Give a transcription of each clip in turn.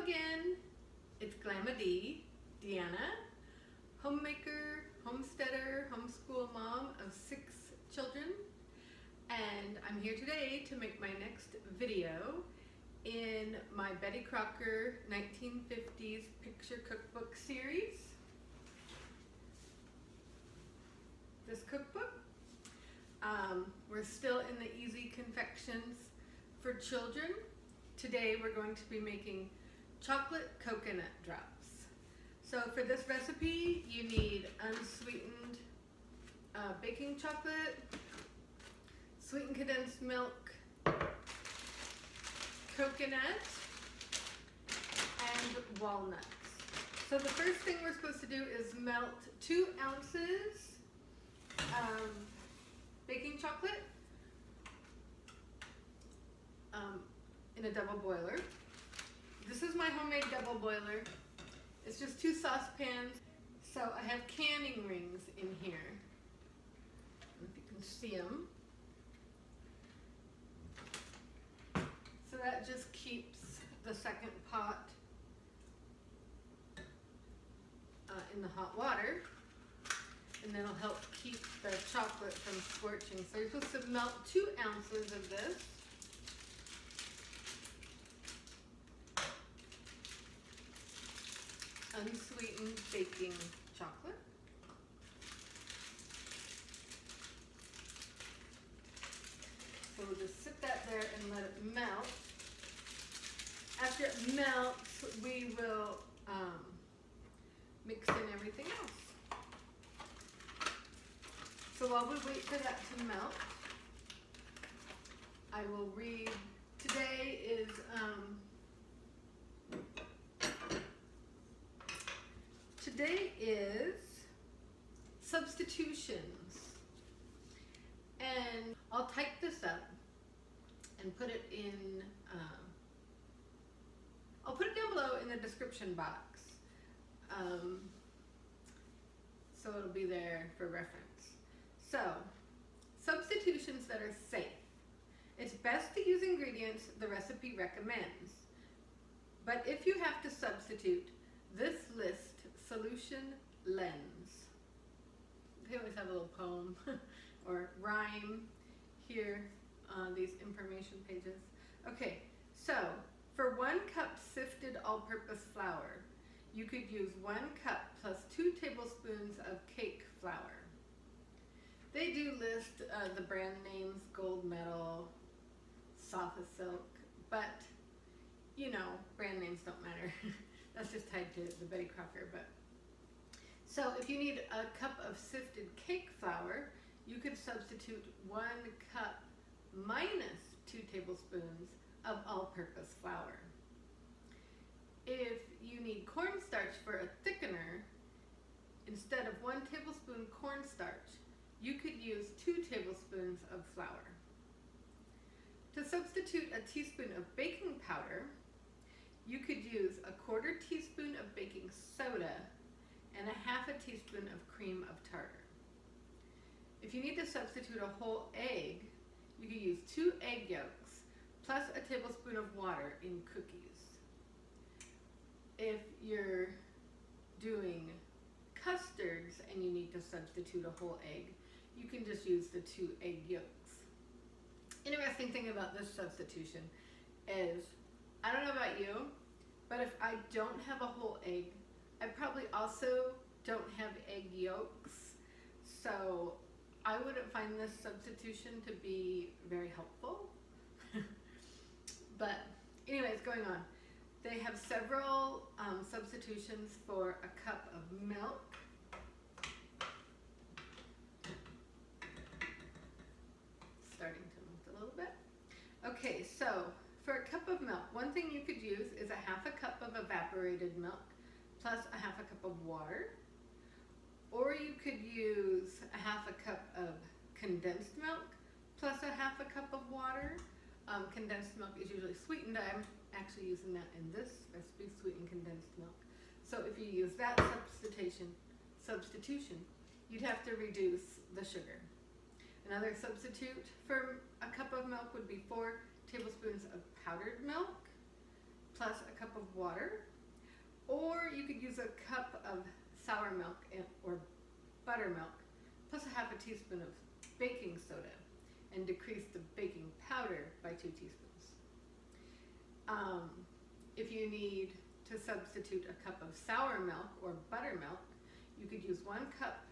again. It's Glamma D, Deanna, homemaker, homesteader, homeschool mom of 6 children. And I'm here today to make my next video in my Betty Crocker 1950s picture cookbook series. This cookbook, we're still in the easy confections for children. Today we're going to be making chocolate coconut drops. So for this recipe you need unsweetened baking chocolate, sweetened condensed milk, coconut, and walnuts. So the first thing we're supposed to do is melt 2 ounces of baking chocolate in a double boiler. This is my homemade double boiler. It's just 2 saucepans. So I have canning rings in here. If you can see them. So that just keeps the second pot in the hot water, and that'll help keep the chocolate from scorching. So you're supposed to melt 2 ounces of this. Unsweetened baking chocolate. So we'll just sit that there and let it melt. After it melts, we will mix in everything else. So while we wait for that to melt, I will read. Today is Substitutions, and I'll type this up and put it in, I'll put it down below in the description box, so it'll be there for reference. So, substitutions that are safe. It's best to use ingredients the recipe recommends, but if you have to substitute, this list solution lends. They always have a little poem or rhyme here on these information pages. Okay, so for 1 cup sifted all-purpose flour, you could use 1 cup plus 2 tablespoons of cake flour. They do list the brand names, Gold Medal, Soft Silk, but you know, brand names don't matter. That's just tied to the Betty Crocker. But so if you need a cup of sifted cake flour, you could substitute 1 cup minus 2 tablespoons of all-purpose flour. If you need cornstarch for a thickener, instead of 1 tablespoon cornstarch, you could use 2 tablespoons of flour. To substitute a teaspoon of baking powder, you could use a 1/4 teaspoon of baking soda and a 1/2 teaspoon of cream of tartar. If you need to substitute a whole egg, you could use 2 egg yolks plus a tablespoon of water in cookies. If you're doing custards and you need to substitute a whole egg, you can just use the 2 egg yolks. Interesting thing about this substitution is, I don't know about you, but if I don't have a whole egg, I probably also don't have egg yolks, so I wouldn't find this substitution to be very helpful. But anyways, going on. They have several substitutions for a cup of milk. Starting to melt a little bit. Okay, so for a cup of milk, one thing you could use is a 1/2 cup of evaporated milk plus a 1/2 cup of water. Or you could use a 1/2 cup of condensed milk plus a 1/2 cup of water. Condensed milk is usually sweetened. I'm actually using that in this recipe, sweetened condensed milk. So if you use that substitution, you'd have to reduce the sugar. Another substitute for a cup of milk would be 4 tablespoons of powdered milk plus a cup cup of water, or you could use a cup of sour milk or buttermilk, plus a half a teaspoon of baking soda, and decrease the baking powder by 2 teaspoons. If you need to substitute a cup of sour milk or buttermilk, you could use 1 cup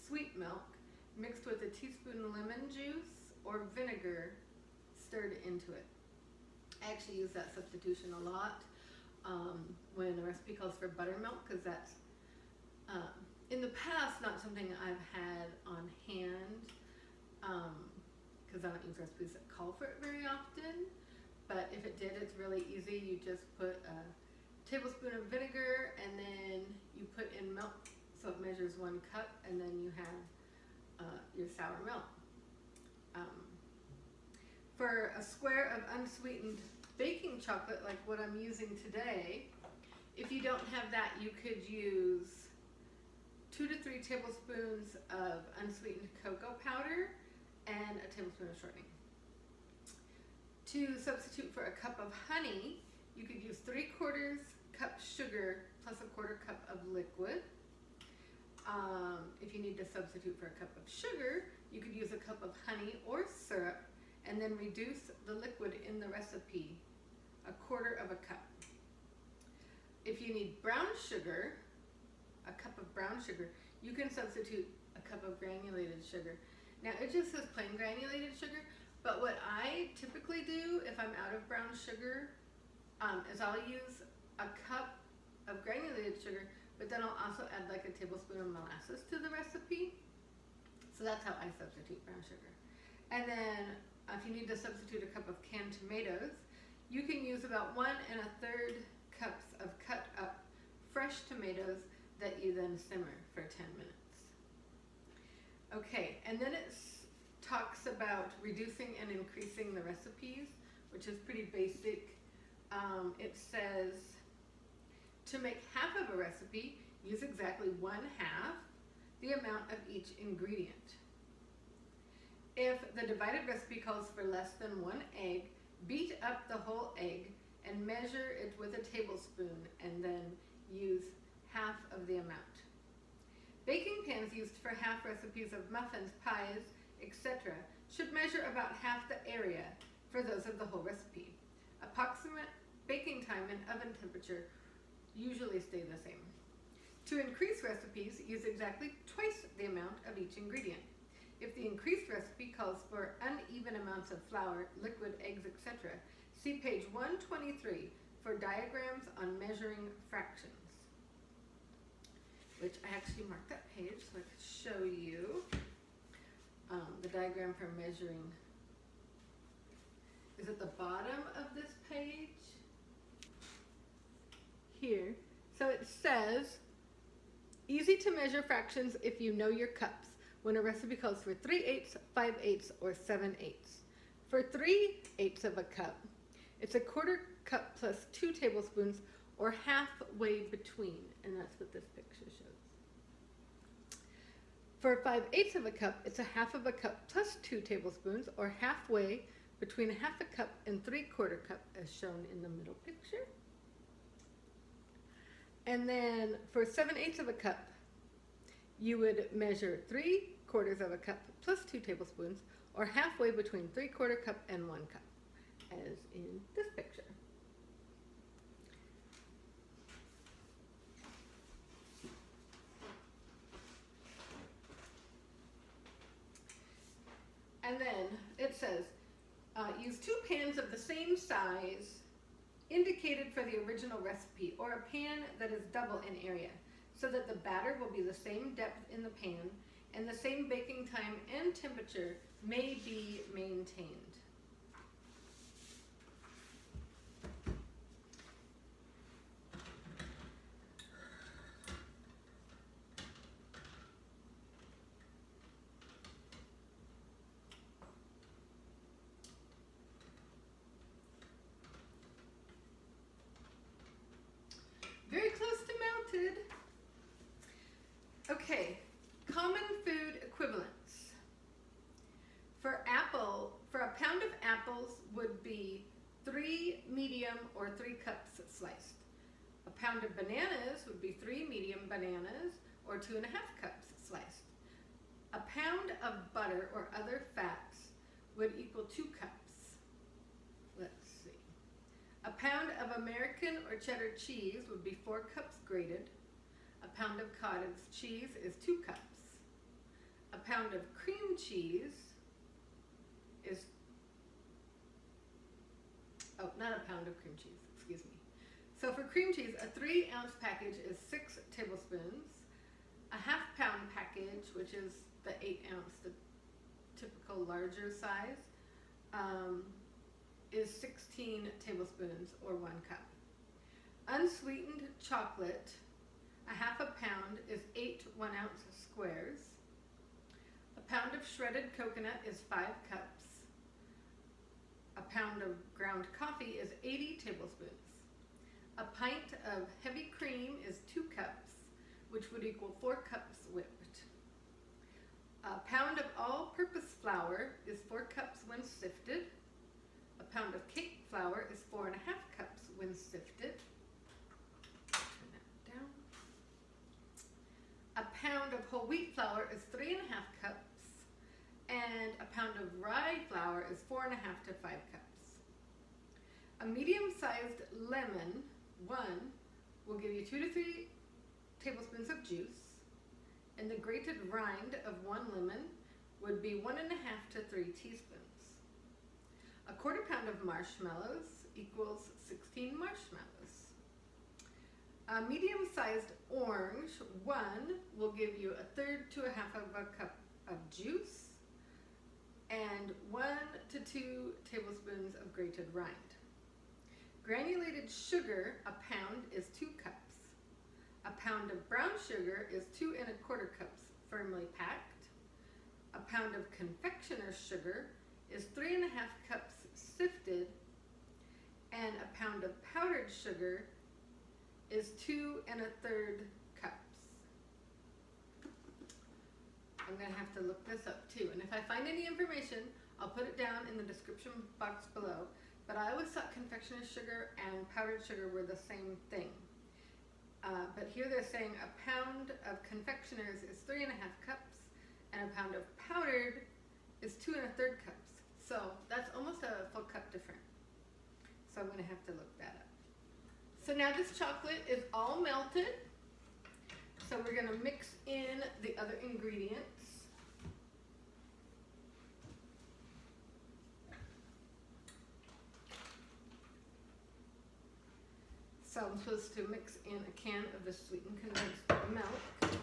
sweet milk mixed with a teaspoon lemon juice or vinegar stirred into it. I actually use that substitution a lot when the recipe calls for buttermilk, because that's in the past not something I've had on hand, because I don't use recipes that call for it very often. But if it did, it's really easy. You just put a tablespoon of vinegar and then you put in milk, so it measures 1 cup, and then you have your sour milk. For a square of unsweetened baking chocolate, like what I'm using today, if you don't have that, you could use 2 to 3 tablespoons of unsweetened cocoa powder and a tablespoon of shortening. To substitute for a cup of honey, you could use 3/4 cup sugar plus a 1/4 cup of liquid. If you need to substitute for a cup of sugar, you could use a cup of honey or syrup, and then reduce the liquid in the recipe, 1/4 cup. If you need brown sugar, a cup of brown sugar, you can substitute a cup of granulated sugar. Now it just says plain granulated sugar, but what I typically do if I'm out of brown sugar is I'll use a cup of granulated sugar, but then I'll also add like a tablespoon of molasses to the recipe. So that's how I substitute brown sugar. And then if you need to substitute a cup of canned tomatoes, you can use about 1 1/3 cups of cut up fresh tomatoes that you then simmer for 10 minutes. Okay, and then it talks about reducing and increasing the recipes, which is pretty basic. It says to make half of a recipe, use exactly 1/2 the amount of each ingredient. If the divided recipe calls for less than 1 egg, beat up the whole egg and measure it with a tablespoon, and then use half of the amount. Baking pans used for half recipes of muffins, pies, etc. should measure about half the area for those of the whole recipe. Approximate baking time and oven temperature usually stay the same. To increase recipes, use exactly twice the amount of each ingredient. If the increased recipe calls for uneven amounts of flour, liquid, eggs, etc., see page 123 for diagrams on measuring fractions, which I actually marked that page so I could show you the diagram for measuring. Is at the bottom of this page here. So it says, easy to measure fractions if you know your cups when a recipe calls for 3/8, 5/8, or 7/8. For 3/8 of a cup, it's a 1/4 cup plus 2 tablespoons, or halfway between, and that's what this picture shows. For 5/8 of a cup, it's a 1/2 cup plus 2 tablespoons, or halfway between 1/2 cup and 3/4 cup, as shown in the middle picture. And then for 7/8 of a cup, you would measure 3/4 cup plus 2 tablespoons, or halfway between 3/4 cup and 1 cup, as in this picture. And then it says, use 2 pans of the same size indicated for the original recipe, or a pan that is double in area, so that the batter will be the same depth in the pan and the same baking time and temperature may be maintained. Very close to melted. Okay, common food equivalents. For a pound of apples would be 3 medium or 3 cups sliced. A pound of bananas would be 3 medium bananas or 2.5 cups sliced. A pound of butter or other fats would equal 2 cups. Let's see. A pound of American or cheddar cheese would be 4 cups grated. A pound of cottage cheese is 2 cups. A pound of cream cheese is, oh, not a pound of cream cheese, excuse me. So for cream cheese, a 3-ounce package is 6 tablespoons. A half-pound package, which is the 8-ounce, the typical larger size, is 16 tablespoons or 1 cup. Unsweetened chocolate, a half a pound is 8 1-ounce squares. A pound of shredded coconut is 5 cups. A pound of ground coffee is 80 tablespoons. A pint of heavy cream is 2 cups, which would equal 4 cups whipped. A pound of all-purpose flour is 4 cups when sifted. A pound of cake flour is 4.5 cups when sifted. Turn that down. A pound of whole wheat flour is 3.5 cups. And a pound of rye flour is 4.5 to 5 cups. A medium-sized lemon, 1, will give you 2 to 3 tablespoons of juice, and the grated rind of 1 lemon would be 1.5 to 3 teaspoons. A quarter pound of marshmallows equals 16 marshmallows. A medium-sized orange, 1, will give you 1/3 to 1/2 of a cup of juice, and 1 to 2 tablespoons of grated rind. Granulated sugar, a pound, is 2 cups. A pound of brown sugar is 2¼ cups firmly packed. A pound of confectioner's sugar is 3.5 cups sifted, and a pound of powdered sugar is 2⅓ cups. I'm going to have to look this up too, and if I find any information, I'll put it down in the description box below, but I always thought confectioner's sugar and powdered sugar were the same thing. But here they're saying a pound of confectioner's is 3.5 cups, and a pound of powdered is 2⅓ cups. So that's almost a full cup different. So I'm going to have to look that up. So now this chocolate is all melted. So we're going to mix in the other ingredients. So I'm supposed to mix in a can of the sweetened condensed milk.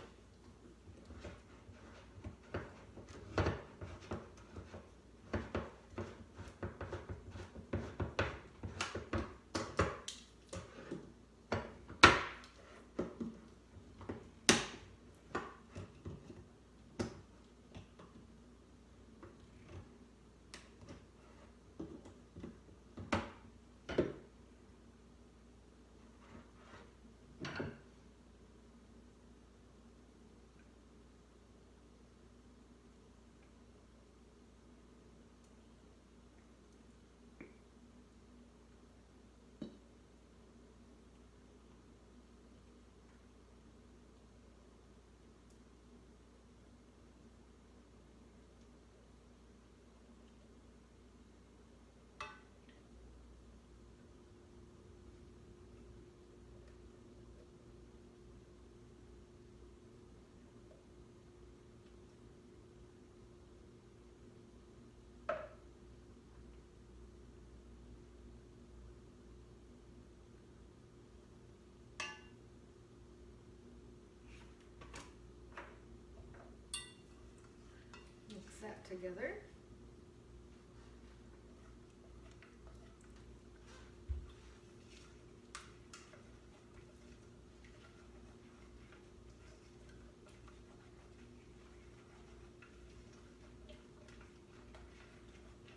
That together.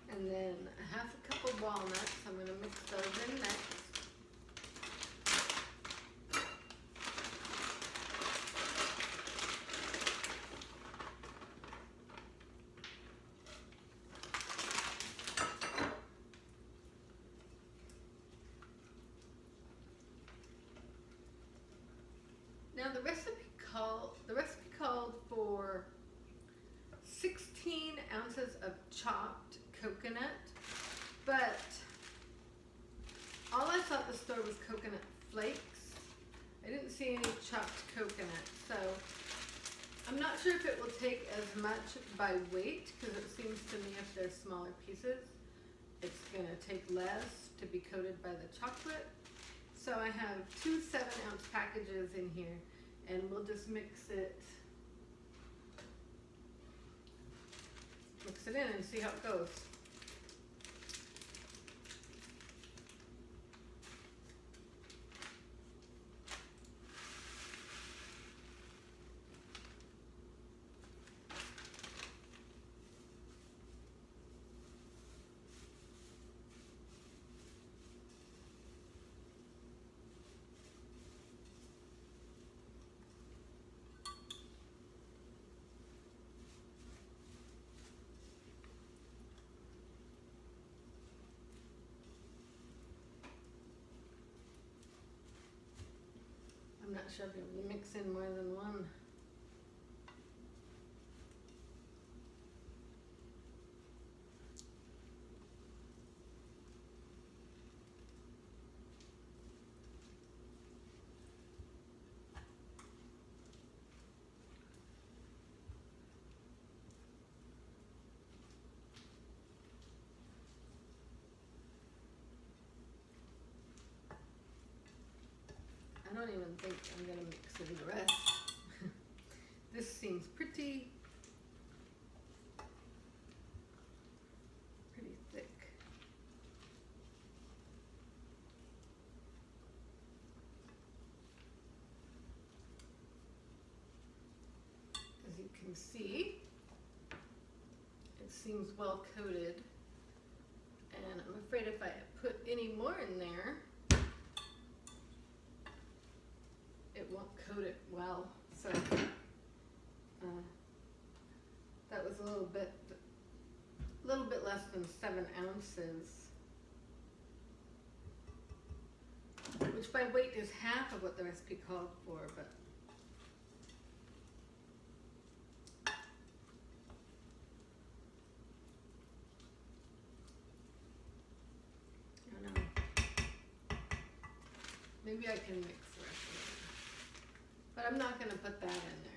And then 1/2 cup of walnuts. I'm going to mix those in next. Now the recipe called for 16 ounces of chopped coconut, but all I saw at the store was coconut flakes. I didn't see any chopped coconut, so I'm not sure if it will take as much by weight, because it seems to me if they're smaller pieces, it's going to take less to be coated by the chocolate. So I have 2 7-ounce packages in here, and we'll just mix it in and see how it goes. I'm not sure if you'll mix in more than one. I don't even think I'm going to mix in the rest. This seems pretty thick. As you can see, it seems well coated, and I'm afraid if I put any more in there, it won't coat it well. So that was a little bit less than 7 ounces, which by weight is half of what the recipe called for, but I don't know. Maybe I can mix the rest of it. But I'm not going to put that in there.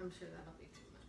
I'm sure that'll be too much.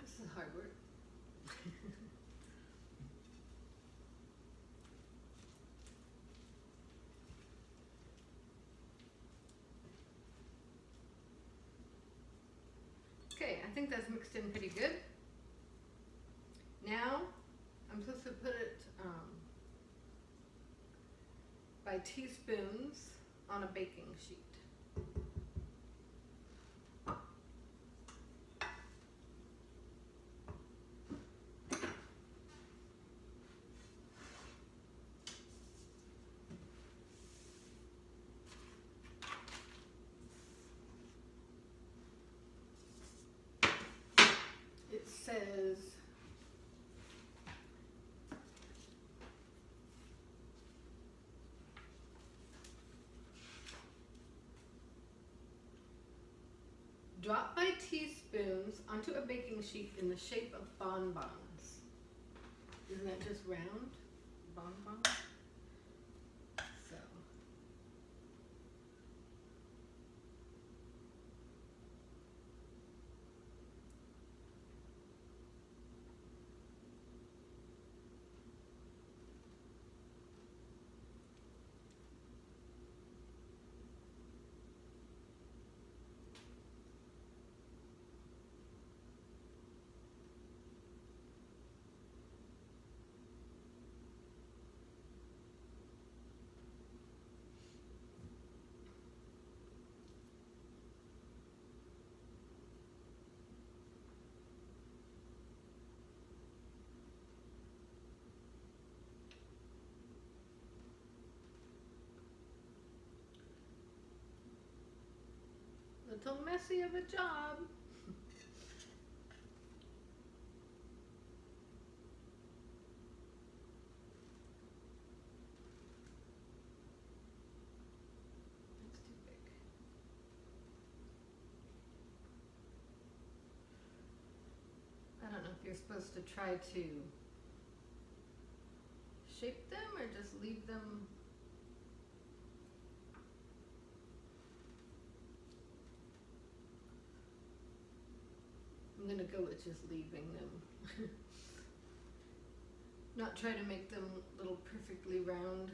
This is hard work. Okay, I think that's mixed in pretty good. Now, I'm supposed to put it by teaspoons on a baking sheet. It says drop by teaspoons onto a baking sheet in the shape of bonbons. Isn't that just round? Bonbons? So. little messy of a job. That's too big. I don't know if you're supposed to try to shape them or just leave them. I'm gonna go with just leaving them. Not try to make them little perfectly round.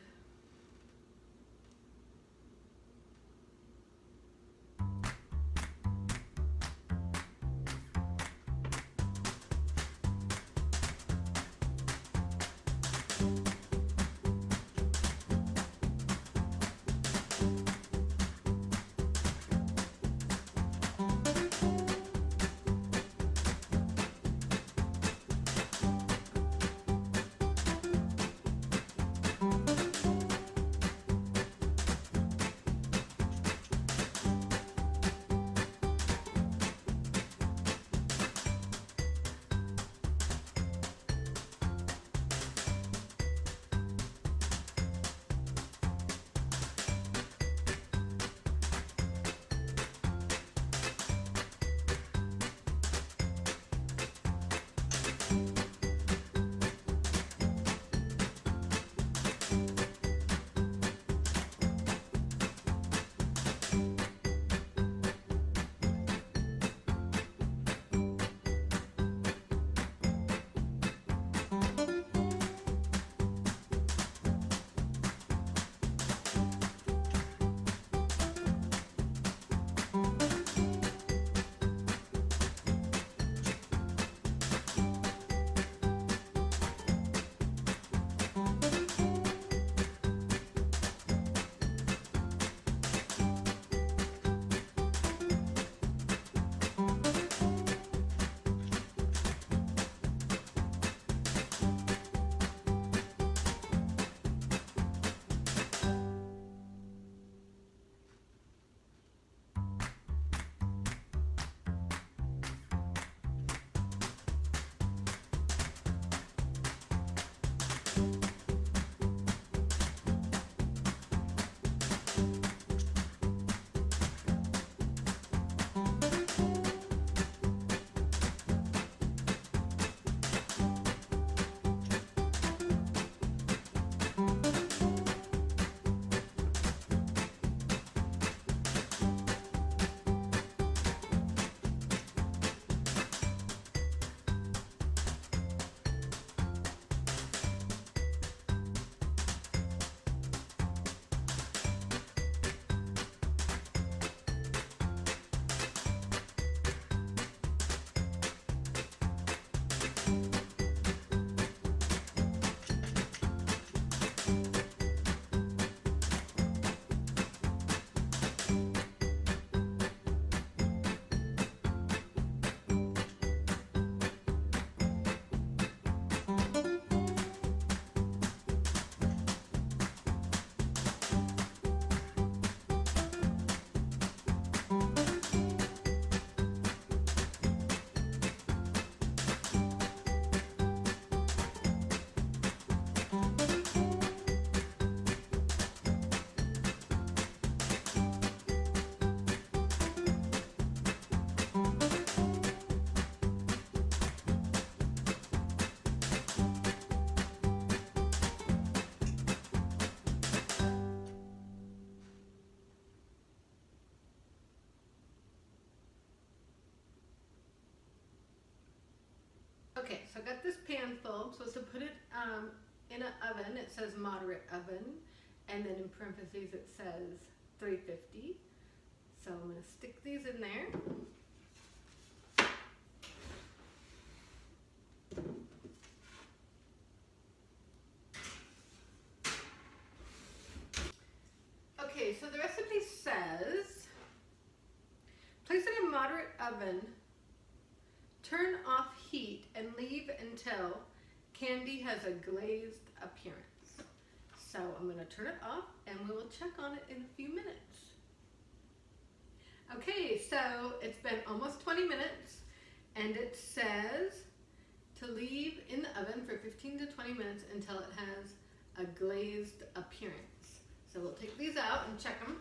Okay, so I got this pan full. I'm supposed to put it in an oven. It says moderate oven, and then in parentheses it says 350. So I'm going to stick these in there. Okay, so the recipe says, place it in moderate oven, turn off heat, and leave until candy has a glazed appearance. So I'm going to turn it off and we will check on it in a few minutes. Okay, so it's been almost 20 minutes and it says to leave in the oven for 15 to 20 minutes until it has a glazed appearance. So we'll take these out and check them.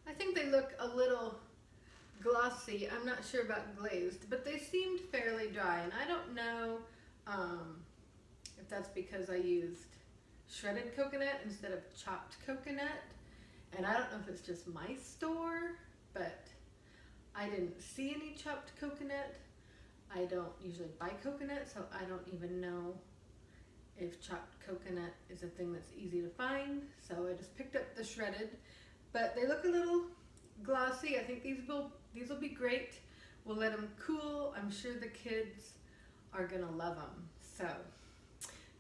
I think they look a little glossy. I'm not sure about glazed, but they seemed fairly dry, and I don't know if that's because I used shredded coconut instead of chopped coconut, and I don't know if it's just my store, but I didn't see any chopped coconut. I don't usually buy coconut, so I don't even know if chopped coconut is a thing that's easy to find. So I just picked up the shredded, but they look a little glossy. I think these will be great. We'll let them cool. I'm sure the kids are gonna love them. So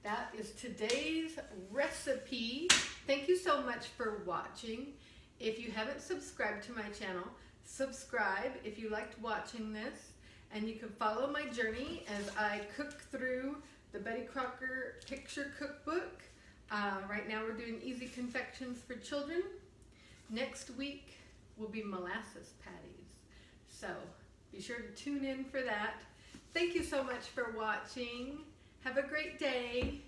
that is today's recipe. Thank you so much for watching. If you haven't subscribed to my channel, subscribe if you liked watching this, and you can follow my journey as I cook through the Betty Crocker picture cookbook. Right now we're doing easy confections for children. Next week will be molasses patties. So be sure to tune in for that. Thank you so much for watching. Have a great day.